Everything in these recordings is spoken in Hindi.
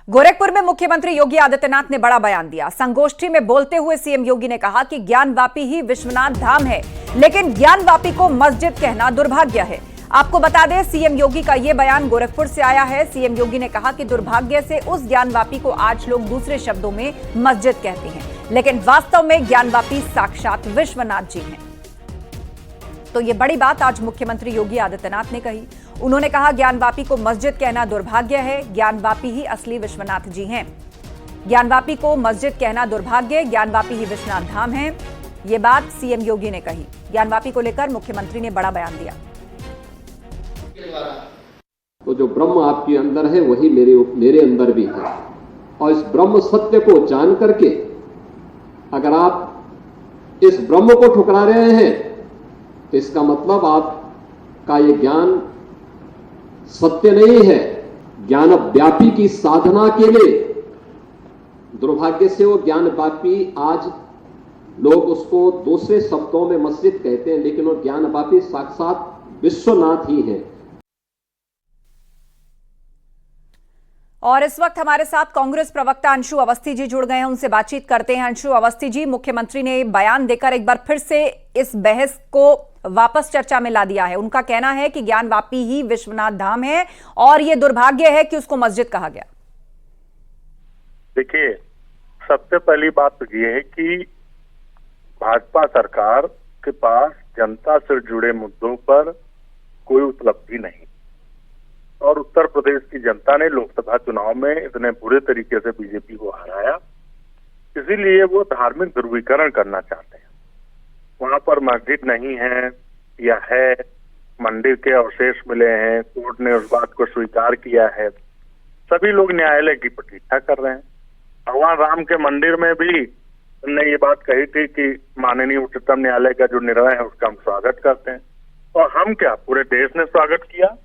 गोरखपुर में मुख्यमंत्री योगी आदित्यनाथ ने बड़ा बयान दिया। संगोष्ठी में बोलते हुए सीएम योगी ने कहा कि ज्ञानवापी ही विश्वनाथ धाम है, लेकिन ज्ञानवापी को मस्जिद कहना दुर्भाग्य है। आपको बता दें, सीएम योगी का यह बयान गोरखपुर से आया है। सीएम योगी ने कहा कि दुर्भाग्य से उस ज्ञानवापी को आज लोग दूसरे शब्दों में मस्जिद कहते हैं, लेकिन वास्तव में ज्ञानवापी साक्षात विश्वनाथ जी हैं। तो ये बड़ी बात आज मुख्यमंत्री योगी आदित्यनाथ ने कही। उन्होंने कहा, ज्ञानवापी को मस्जिद कहना दुर्भाग्य है, ज्ञानवापी ही असली विश्वनाथ जी हैं। ज्ञानवापी को मस्जिद कहना दुर्भाग्य, ज्ञानवापी ही विश्वनाथ धाम है। ये बात सीएम योगी ने कही। ज्ञानवापी को लेकर मुख्यमंत्री ने बड़ा बयान दिया। तो जो ब्रह्म आपके अंदर है वही मेरे अंदर भी है, और इस ब्रह्म सत्य को जान करके अगर आप इस ब्रह्म को ठुकरा रहे हैं तो इसका मतलब आपका ये ज्ञान सत्य नहीं है। ज्ञान व्यापी की साधना के लिए दुर्भाग्य से वो ज्ञान व्यापी आज लोग उसको दूसरे शब्दों में मस्जिद कहते हैं, लेकिन वो ज्ञान व्यापी साक्षात विश्वनाथ ही है। और इस वक्त हमारे साथ कांग्रेस प्रवक्ता अंशु अवस्थी जी जुड़ गए हैं, उनसे बातचीत करते हैं। अंशु अवस्थी जी, मुख्यमंत्री ने बयान देकर एक बार फिर से इस बहस को वापस चर्चा में ला दिया है। उनका कहना है कि ज्ञानवापी ही विश्वनाथ धाम है और यह दुर्भाग्य है कि उसको मस्जिद कहा गया। देखिए, सबसे पहली बात तो ये है कि भाजपा सरकार के पास जनता से जुड़े मुद्दों पर कोई उपलब्धि नहीं, और उत्तर प्रदेश की जनता ने लोकसभा चुनाव में इतने बुरे तरीके से बीजेपी को हराया, इसीलिए वो धार्मिक ध्रुवीकरण करना चाहते हैं। वहां पर मस्जिद नहीं है या है, मंदिर के अवशेष मिले हैं, कोर्ट ने उस बात को स्वीकार किया है, सभी लोग न्यायालय की प्रतीक्षा कर रहे हैं। भगवान राम के मंदिर में भी हमने ये बात कही थी कि माननीय उच्चतम न्यायालय का जो निर्णय है उसका हम स्वागत करते हैं, और हम क्या, पूरे देश ने स्वागत किया।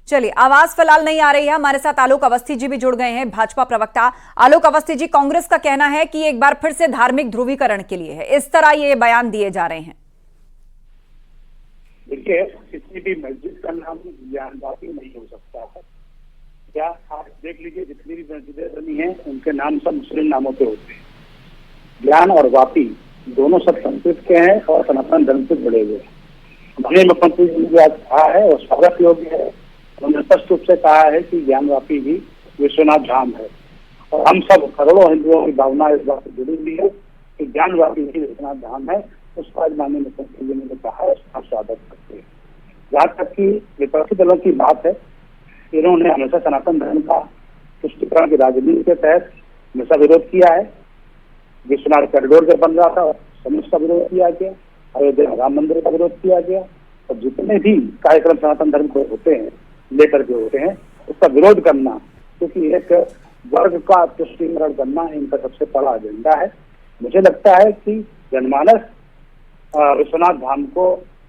चलिए, आवाज फिलहाल नहीं आ रही है। हमारे साथ आलोक अवस्थी जी भी जुड़ गए हैं, भाजपा प्रवक्ता। आलोक अवस्थी जी, कांग्रेस का कहना है कि एक बार फिर से धार्मिक ध्रुवीकरण के लिए है, इस तरह ये बयान दिए जा रहे हैं। देखिए, किसी भी मस्जिद का नाम ज्ञानवापी नहीं हो सकता है। क्या आप देख लीजिए, जितनी भी मस्जिदें बनी हैं उनके नाम सब मुस्लिम नामों पे होते हैं। ज्ञान और वापी दोनों सब संस्कृत के हैं और सनातन धर्म से जुड़े हुए हैं। माननीय मुख्यमंत्री जी ने जो आज कहा है वो स्वागत योग्य है। उन्होंने स्पष्ट रूप से कहा है कि ज्ञानवापी भी विश्वनाथ धाम है, और हम सब करोड़ों हिंदुओं की भावना इस बात से जुड़ी हुई है कि ज्ञानवापी भी विश्वनाथ धाम है। उसको आज माननीय मुख्यमंत्री जी ने कहा है, उसका स्वागत करते हैं। जहाँ तक की विपक्षी दलों की बात है, इन्होंने हमेशा सनातन धर्म का तुष्टिकरण की राजनीति के तहत हमेशा विरोध किया है। विश्वनाथ कॉरिडोर जब बन रहा था समस्त का विरोध किया गया, अयोध्या राम मंदिर का विरोध किया गया, और जितने भी कार्यक्रम सनातन धर्म को होते हैं लेकर के होते हैं उसका विरोध करना, क्योंकि एक वर्ग का तुष्टिकरण करना इनका सबसे बड़ा एजेंडा है। मुझे लगता है कि जनमानस विश्वनाथ धाम को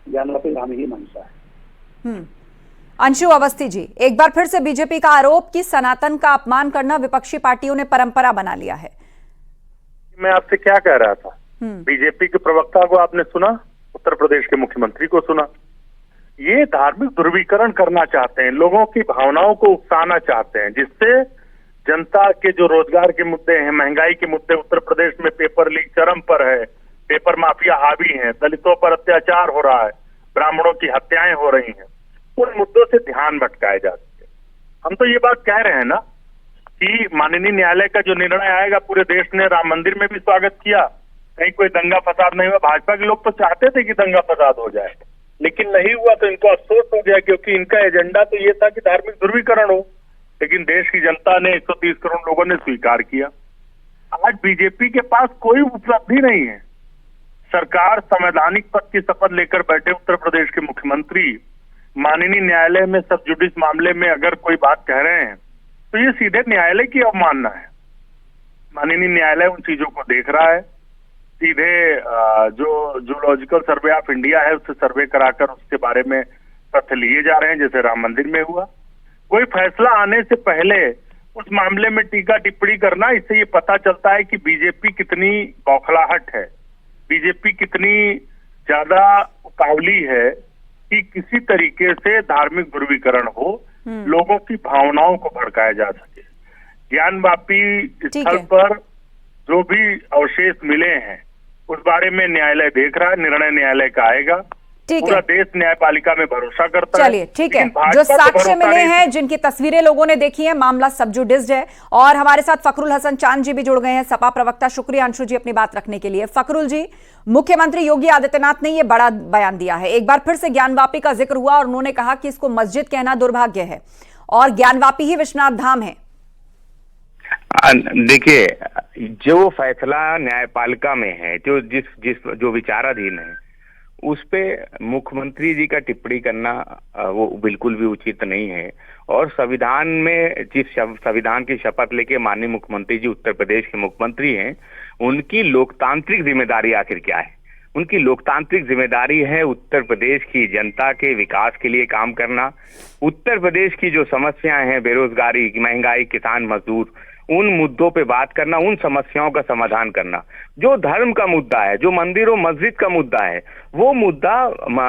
ज्ञानवापी धाम ही मानता है। अंशु अवस्थी जी, एक बार फिर से बीजेपी का आरोप कि सनातन का अपमान करना विपक्षी पार्टियों ने परंपरा बना लिया है। मैं आपसे क्या कह रहा था, बीजेपी के प्रवक्ता को आपने सुना, उत्तर प्रदेश के मुख्यमंत्री को सुना। ये धार्मिक ध्रुवीकरण करना चाहते हैं, लोगों की भावनाओं को उकसाना चाहते हैं, जिससे जनता के जो रोजगार के मुद्दे हैं, महंगाई के मुद्दे, उत्तर प्रदेश में पेपर लीक चरम पर है, पेपर माफिया हावी है, दलितों पर अत्याचार हो रहा है, ब्राह्मणों की हत्याएं हो रही हैं, उन मुद्दों से ध्यान भटकाए जाते हैं। हम तो ये बात कह रहे हैं ना कि माननीय न्यायालय का जो निर्णय आएगा, पूरे देश ने राम मंदिर में भी स्वागत किया, कहीं कोई दंगा फसाद नहीं हुआ। भाजपा के लोग तो चाहते थे कि दंगा फसाद हो जाए, लेकिन नहीं हुआ, तो इनको अफसोस हो गया, क्योंकि इनका एजेंडा तो ये था कि धार्मिक ध्रुवीकरण हो, लेकिन देश की जनता ने 130 करोड़ लोगों ने स्वीकार किया। आज बीजेपी के पास कोई उपलब्धि नहीं है। सरकार संवैधानिक पद की शपथ लेकर बैठे उत्तर प्रदेश के मुख्यमंत्री माननीय न्यायालय में सब जुडिस मामले में अगर कोई बात कह रहे हैं तो ये सीधे न्यायालय की अवमानना है। माननीय न्यायालय उन चीजों को देख रहा है, सीधे जो जूलॉजिकल सर्वे ऑफ इंडिया है उससे सर्वे कराकर उसके बारे में तथ्य लिए जा रहे हैं, जैसे राम मंदिर में हुआ। कोई फैसला आने से पहले उस मामले में टीका टिप्पणी करना, इससे ये पता चलता है कि बीजेपी कितनी बौखलाहट है, बीजेपी कितनी ज्यादा उतावली है कि किसी तरीके से धार्मिक ध्रुवीकरण हो, लोगों की भावनाओं को भड़काया जा सके। ज्ञानवापी स्थल है। पर जो भी अवशेष मिले हैं उस बारे में न्यायालय देख रहा है, निर्णय न्यायालय का आएगा। ठीक पूरा है, देश न्यायपालिका में भरोसा करता है। चलिए ठीक है। लेकिन भाजपा जो को साक्ष्य भरोसा मिले नहीं। हैं, जिनकी तस्वीरें लोगों ने देखी हैं, मामला सब जुडिस्ड है। और हमारे साथ फखरुल हसन चांद जी भी जुड़ गए हैं, सपा प्रवक्ता। शुक्रिया अंशु जी अपनी बात रखने के लिए। फखरुल जी, मुख्यमंत्री योगी आदित्यनाथ ने यह बड़ा बयान दिया है। एक बार फिर से ज्ञानवापी का जिक्र हुआ और उन्होंने कहा कि इसको मस्जिद कहना दुर्भाग्य है और ज्ञानवापी ही विश्वनाथ धाम है। देखिए, जो फैसला न्यायपालिका में है, जो विचाराधीन है, उस पे मुख्यमंत्री जी का टिप्पणी करना वो बिल्कुल भी उचित नहीं है। और संविधान में संविधान की शपथ लेके माननीय मुख्यमंत्री जी उत्तर प्रदेश के मुख्यमंत्री हैं, उनकी लोकतांत्रिक जिम्मेदारी आखिर क्या है? उनकी लोकतांत्रिक जिम्मेदारी है उत्तर प्रदेश की जनता के विकास के लिए काम करना। उत्तर प्रदेश की जो समस्याएं हैं, बेरोजगारी, महंगाई, किसान मजदूर, उन मुद्दों पे बात करना, उन समस्याओं का समाधान करना। जो धर्म का मुद्दा है, जो मंदिर और मस्जिद का मुद्दा है, वो मुद्दा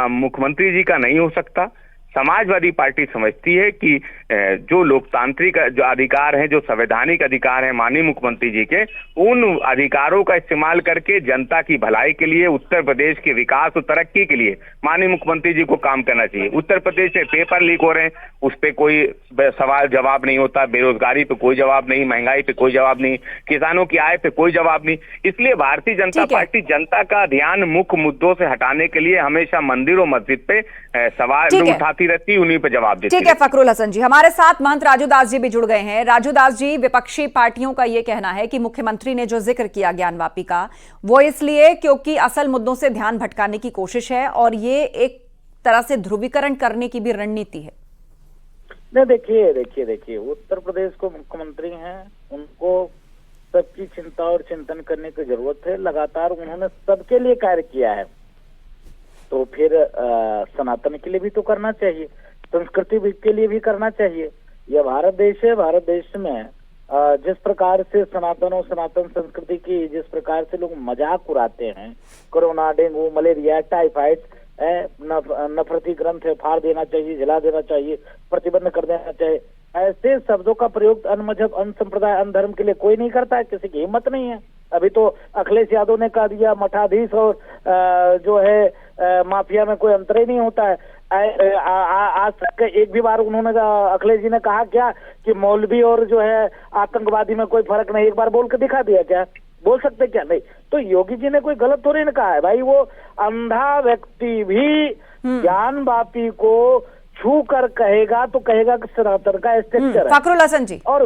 मुख्यमंत्री जी का नहीं हो सकता। समाजवादी पार्टी समझती है कि जो लोकतांत्रिक जो अधिकार हैं, जो संवैधानिक अधिकार हैं माननीय मुख्यमंत्री जी के, उन अधिकारों का इस्तेमाल करके जनता की भलाई के लिए, उत्तर प्रदेश के विकास और तरक्की के लिए माननीय मुख्यमंत्री जी को काम करना चाहिए। उत्तर प्रदेश से पेपर लीक हो रहे हैं, उस पर कोई सवाल जवाब नहीं होता, बेरोजगारी पे कोई जवाब नहीं, महंगाई पे कोई जवाब नहीं, किसानों की आय पे कोई जवाब नहीं। इसलिए भारतीय जनता पार्टी जनता का ध्यान मुख्य मुद्दों से हटाने के लिए हमेशा मंदिर और मस्जिद पे सवाल उठाती रहती, उन्हीं पे जवाब देती। ठीक है फखरुल हसन जी। हमारे साथ महंत राजू दास जी भी जुड़ गए हैं। राजू दास जी, विपक्षी पार्टियों का यह कहना है कि मुख्यमंत्री ने जो जिक्र किया ज्ञानवापी का, वो इसलिए क्योंकि असल मुद्दों से ध्यान भटकाने की कोशिश है और ये एक तरह से ध्रुवीकरण करने की भी रणनीति है। नहीं, देखिए उत्तर प्रदेश को मुख्यमंत्री हैं, उनको सबकी चिंता और चिंतन करने की जरूरत है। लगातार उन्होंने सबके लिए कार्य किया है, तो फिर सनातन के लिए भी तो करना चाहिए, संस्कृति के लिए भी करना चाहिए। यह भारत देश है। भारत देश में जिस प्रकार से सनातन और सनातन संस्कृति की जिस प्रकार से लोग मजाक उड़ाते हैं, कोरोना, डेंगू, मलेरिया, टाइफाइड, नफरती ग्रंथ है, फाड़ देना चाहिए, जला देना चाहिए, प्रतिबंध कर देना चाहिए, ऐसे शब्दों का प्रयोग अन्य मजहब, अन्य संप्रदाय, अन्य धर्म के लिए कोई नहीं करता है, किसी की हिम्मत नहीं है। अभी तो अखिलेश यादव ने कह दिया मठाधीश और जो है माफिया में कोई अंतर ही नहीं होता है। आज तक एक भी बार उन्होंने अखिलेश जी ने कहा क्या कि मौलवी और जो है आतंकवादी में कोई फर्क नहीं? एक बार बोल के दिखा दिया क्या? बोल सकते क्या? नहीं। तो योगी जी ने कोई गलत थोड़ी ना कहा है भाई। वो अंधा व्यक्ति भी ज्ञानवापी को छू कर कहेगा तो कहेगा कि सनातन का स्ट्रक्चर है। फखरुल हसन जी, और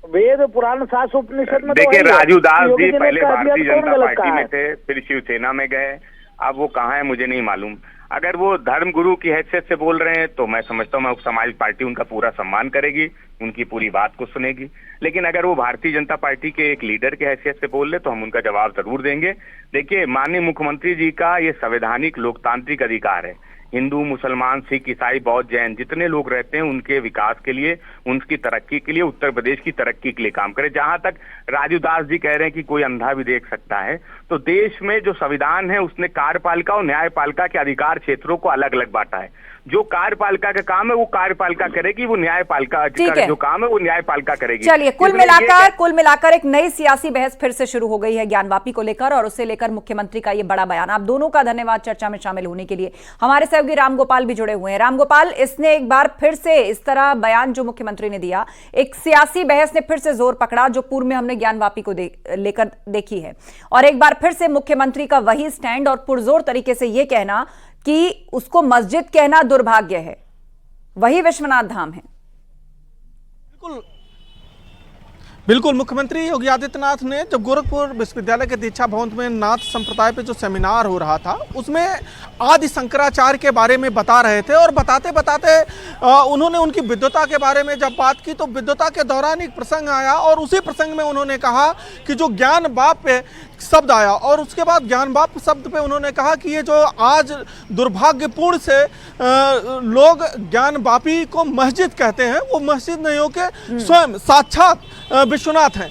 वेद पुराण शास्त्र उपनिषद में देखिए, तो राजू दास जी ने पहले कह दिया भारतीय तो कौन जनता गलत पार्टी कहा में है? थे, फिर शिवसेना में गए, अब वो कहाँ है मुझे नहीं मालूम। अगर वो धर्म गुरु की हैसियत से बोल रहे हैं तो मैं समझता हूँ समाज पार्टी उनका पूरा सम्मान करेगी, उनकी पूरी बात को सुनेगी। लेकिन अगर वो भारतीय जनता पार्टी के एक लीडर की हैसियत से बोल रहे तो हम उनका जवाब जरूर देंगे। देखिए, माननीय मुख्यमंत्री जी का ये संवैधानिक लोकतांत्रिक अधिकार है। हिंदू, मुसलमान, सिख, ईसाई, बौद्ध, जैन जितने लोग रहते हैं उनके विकास के लिए, उनकी तरक्की के लिए, उत्तर प्रदेश की तरक्की के लिए काम करे। जहां तक राजू दास जी कह रहे हैं कि कोई अंधा भी देख सकता है, तो देश में जो संविधान है उसने कार्यपालिका और न्यायपालिका के अधिकार क्षेत्रों को अलग अलग बांटा है। जो कार्यपालिका का काम है वो कार्यपालिका करेगी, वो न्यायपालिका का जो काम है वो न्यायपालिका करेगी। चलिए, कुल मिलाकर एक नई सियासी बहस फिर से शुरू हो गई है ज्ञानवापी को लेकर और उसे लेकर मुख्यमंत्री का ये बड़ा बयान। आप दोनों का धन्यवाद चर्चा में शामिल होने के लिए। हमारे सहयोगी रामगोपाल भी जुड़े हुए हैं। रामगोपाल, इसने एक बार फिर से इस तरह बयान जो मुख्यमंत्री ने दिया, एक सियासी बहस ने फिर से जोर पकड़ा जो पूर्व में हमने ज्ञानवापी को लेकर देखी है, और एक बार फिर से मुख्यमंत्री का वही स्टैंड और पुरजोर तरीके से यह कहना कि उसको मस्जिद कहना दुर्भाग्य है, वही विश्वनाथ धाम है। बिल्कुल मुख्यमंत्री योगी आदित्यनाथ ने जब गोरखपुर विश्वविद्यालय के दीक्षा भवन में नाथ संप्रदाय पे जो सेमिनार हो रहा था उसमें आदि शंकराचार्य के बारे में बता रहे थे, और बताते बताते उन्होंने उनकी विद्वता के बारे में जब बात की तो विद्वता के दौरान एक प्रसंग आया और उसी प्रसंग में उन्होंने कहा कि जो ज्ञान बाप पे शब्द आया, और उसके बाद ज्ञान बाप शब्द पे उन्होंने कहा कि ये जो आज दुर्भाग्यपूर्ण से लोग ज्ञान बापी को मस्जिद कहते हैं, वो मस्जिद नहीं हो के स्वयं साक्षात विश्वनाथ हैं।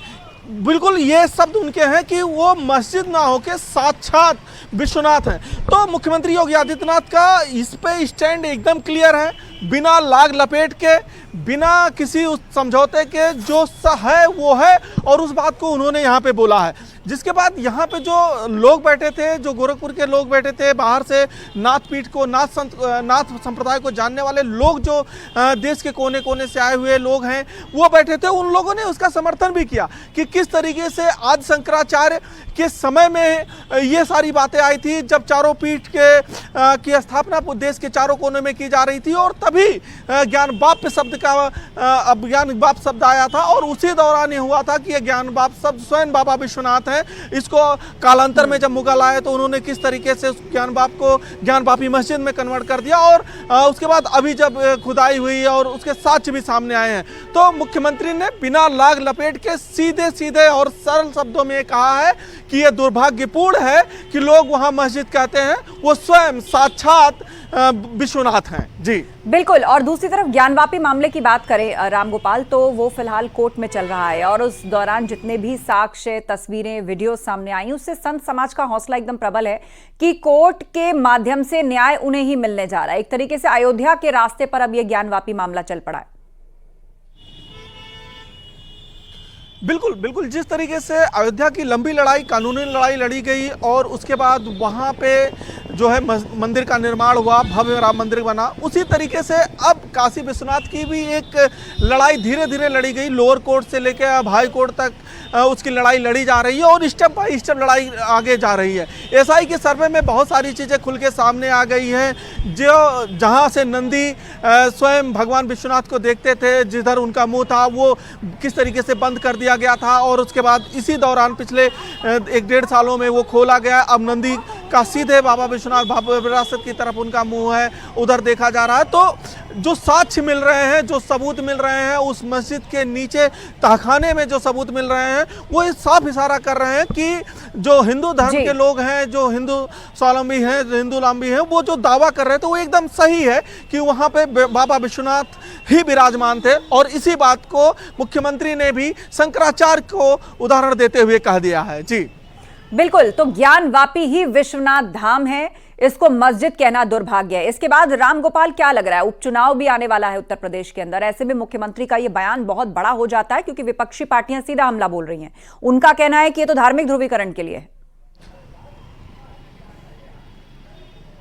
बिल्कुल ये शब्द उनके हैं कि वो मस्जिद ना होके साक्षात विश्वनाथ हैं। तो मुख्यमंत्री योगी आदित्यनाथ का इस पे स्टैंड एकदम क्लियर है। बिना लाग लपेट के, बिना किसी उस समझौते के, जो है वो है, और उस बात को उन्होंने यहाँ पे बोला है। जिसके बाद यहाँ पे जो लोग बैठे थे, जो गोरखपुर के लोग बैठे थे, बाहर से नाथ पीठ को, नाथ संप्रदाय को जानने वाले लोग, जो देश के कोने कोने से आए हुए लोग हैं, वो बैठे थे। उन लोगों ने उसका समर्थन भी किया कि किस तरीके से आदि शंकराचार्य के समय में ये सारी बातें आई थी, जब चारों पीठ की स्थापना देश के चारों कोने में की जा रही थी, और तभी ज्ञान वाप्य शब्द का ज्ञान वाप शब्द आया था। और उसी दौरान ये हुआ था कि ये ज्ञान वाप शब्द स्वयं बाबा विश्वनाथ हैं। इसको कालांतर में जब मुगल आए तो उन्होंने किस तरीके से उस ज्ञान वाप को ज्ञान वापी मस्जिद में कन्वर्ट कर दिया, और उसके बाद अभी जब खुदाई हुई और उसके साक्ष्य भी सामने आए हैं, तो मुख्यमंत्री ने बिना लाग लपेट के सीधे सीधे और सरल शब्दों में कहा है कि यह दुर्भाग्यपूर्ण है कि लोग वहां मस्जिद कहते हैं, वो स्वयं साक्षात विश्वनाथ हैं। जी बिल्कुल। और दूसरी तरफ ज्ञानवापी मामले की बात करें रामगोपाल, तो वो फिलहाल कोर्ट में चल रहा है, और उस दौरान जितने भी साक्ष्य, तस्वीरें, वीडियो सामने आई, उससे संत समाज का हौसला एकदम प्रबल है कि कोर्ट के माध्यम से न्याय उन्हें ही मिलने जा रहा है। एक तरीके से अयोध्या के रास्ते पर अब यह ज्ञानवापी मामला चल पड़ा है। बिल्कुल बिल्कुल। जिस तरीके से अयोध्या की लंबी लड़ाई, कानूनी लड़ाई लड़ी गई, और उसके बाद वहाँ पे जो है मंदिर का निर्माण हुआ, भव्य राम मंदिर बना, उसी तरीके से अब काशी विश्वनाथ की भी एक लड़ाई धीरे धीरे लड़ी गई। लोअर कोर्ट से लेकर अब हाई कोर्ट तक उसकी लड़ाई लड़ी जा रही है, और स्टेप बाय स्टेप लड़ाई आगे जा रही है। एसआई के सर्वे में बहुत सारी चीज़ें खुल के सामने आ गई हैं। जो जहाँ से नंदी स्वयं भगवान विश्वनाथ को देखते थे, जिधर उनका मुंह था वो किस तरीके से बंद कर दिया गया था, और उसके बाद इसी दौरान पिछले 1-1.5 सालों में वो खोला गया। अब नंदी का सीधे बाबा विश्वनाथ भव्य विरासत की तरफ उनका मुंह है, उधर देखा जा रहा है। तो जो साक्ष्य मिल रहे हैं, जो सबूत मिल रहे हैं, उस मस्जिद के नीचे तहखाने में जो सबूत मिल रहे हैं, वो साफ इशारा कर रहे हैं कि जो हिंदू धर्म के लोग हैं, जो हिंदू स्वावलंबी हैं, हिंदुलांबी हैं, वो जो दावा कर रहे थे वो एकदम सही है कि वहाँ पे बाबा विश्वनाथ ही विराजमान थे। और इसी बात को मुख्यमंत्री ने भी शंकराचार्य को उदाहरण देते हुए कह दिया है। जी बिल्कुल। तो ज्ञानवापी ही विश्वनाथ धाम है, इसको मस्जिद कहना दुर्भाग्य है। इसके बाद रामगोपाल क्या लग रहा है, उपचुनाव भी आने वाला है उत्तर प्रदेश के अंदर, ऐसे में मुख्यमंत्री का यह बयान बहुत बड़ा हो जाता है, क्योंकि विपक्षी पार्टियां सीधा हमला बोल रही हैं। उनका कहना है कि यह तो धार्मिक ध्रुवीकरण के लिए है।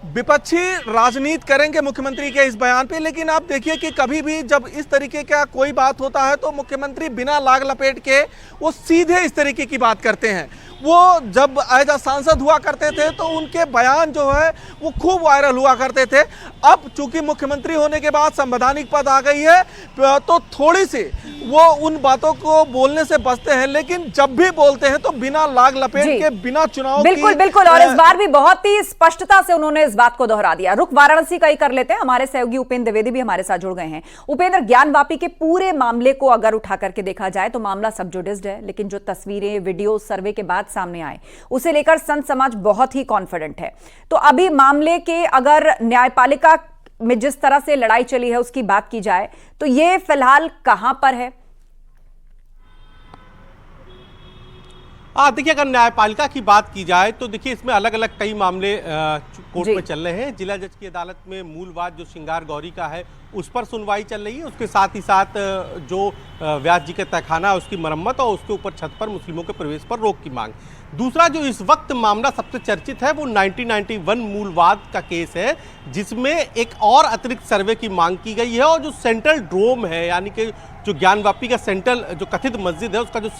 विपक्षी राजनीति करेंगे मुख्यमंत्री के इस बयान पे, लेकिन आप देखिए कि कभी भी जब इस तरीके का कोई बात होता है तो मुख्यमंत्री बिना लाग लपेट के वो सीधे इस तरीके की बात करते हैं। वो जब एज अ सांसद हुआ करते थे तो उनके बयान जो है वो खूब वायरल हुआ करते थे। अब चूंकि मुख्यमंत्री होने के बाद संवैधानिक पद आ गई है, तो थोड़ी सी वो उन बातों को बोलने से बचते हैं, लेकिन जब भी बोलते हैं तो बिना लाग लपेट के, बिना चुनाव बिल्कुल बिल्कुल। और इस बार भी बहुत ही स्पष्टता से उन्होंने इस बात को दोहरा दिया। रुख वाराणसी का ही कर लेते हैं, हमारे सहयोगी उपेंद्र द्विवेदी भी हमारे साथ जुड़ गए हैं। उपेंद्र, ज्ञानवापी के पूरे मामले को अगर उठा करके देखा जाए तो मामला सब जुडिस्ड है, लेकिन जो तस्वीरें, वीडियो, सर्वे के बाद सामने आए, उसे लेकर संत समाज बहुत ही कॉन्फिडेंट है। तो अभी मामले के अगर न्यायपालिका में जिस तरह से लड़ाई चली है उसकी बात की जाए तो ये फिलहाल कहां पर है? देखिए, अगर न्यायपालिका की बात की जाए तो देखिए इसमें अलग अलग कई मामले कोर्ट में चल रहे हैं। जिला जज की अदालत में मूल वाद जो श्रृंगार गौरी का है उस पर सुनवाई चल रही है। उसके साथ ही साथ जो व्यास जी का तहखाना है उसकी मरम्मत और उसके ऊपर छत पर मुस्लिमों के प्रवेश पर रोक की मांग। दूसरा जो इस वक्त मामला सबसे चर्चित है वो 1991 मूलवाद का केस है, जिसमें एक और अतिरिक्त सर्वे की मांग की गई है। और जो सेंट्रल ड्रोम है, यानी कि जो ज्ञानवापी का सेंट्रल जो कथित मस्जिद है, उसका जो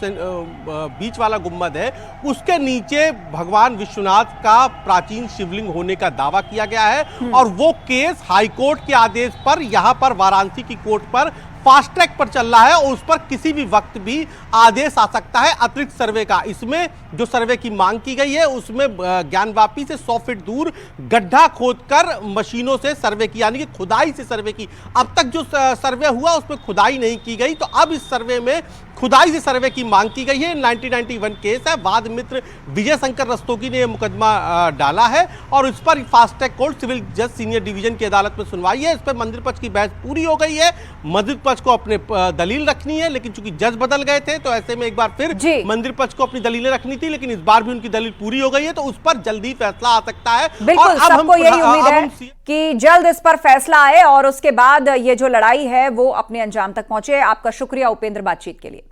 बीच वाला गुम्बद है, उसके नीचे भगवान विश्वनाथ का प्राचीन शिवलिंग होने का दावा किया गया है। और वो केस हाईकोर्ट के आदेश पर यहाँ पर वाराणसी की कोर्ट पर फास्ट ट्रैक पर चल रहा है, और उस पर किसी भी वक्त भी आदेश आ सकता है अतिरिक्त सर्वे का। इसमें जो सर्वे की मांग की गई है उसमें ज्ञानवापी से 100 फीट दूर गड्ढा खोदकर मशीनों से सर्वे की, यानी कि खुदाई से सर्वे की। अब तक जो सर्वे हुआ उसमें खुदाई नहीं की गई, तो अब इस सर्वे में खुदाई से सर्वे की मांग की गई है। 1991 केस है, वाद मित्र विजय शंकर रस्तोगी ने मुकदमा डाला है और इस पर फास्ट ट्रैक कोर्ट सिविल जज सीनियर डिवीजन की अदालत में सुनवाई है। इस पर मंदिर पक्ष की बहस पूरी हो गई है। मंदिर पक्ष को अपने दलील रखनी है, लेकिन चूंकि जज बदल गए थे तो ऐसे में एक बार फिर मंदिर पक्ष को अपनी दलीलें रखनी थी, लेकिन इस बार भी उनकी दलील पूरी हो गई है, तो उस पर जल्दी फैसला आ सकता है। बिल्कुल, सबको यही उम्मीद है कि जल्द इस पर फैसला आए और उसके बाद ये जो लड़ाई है वो अपने अंजाम तक पहुंचे। आपका शुक्रिया उपेंद्र, बातचीत के लिए।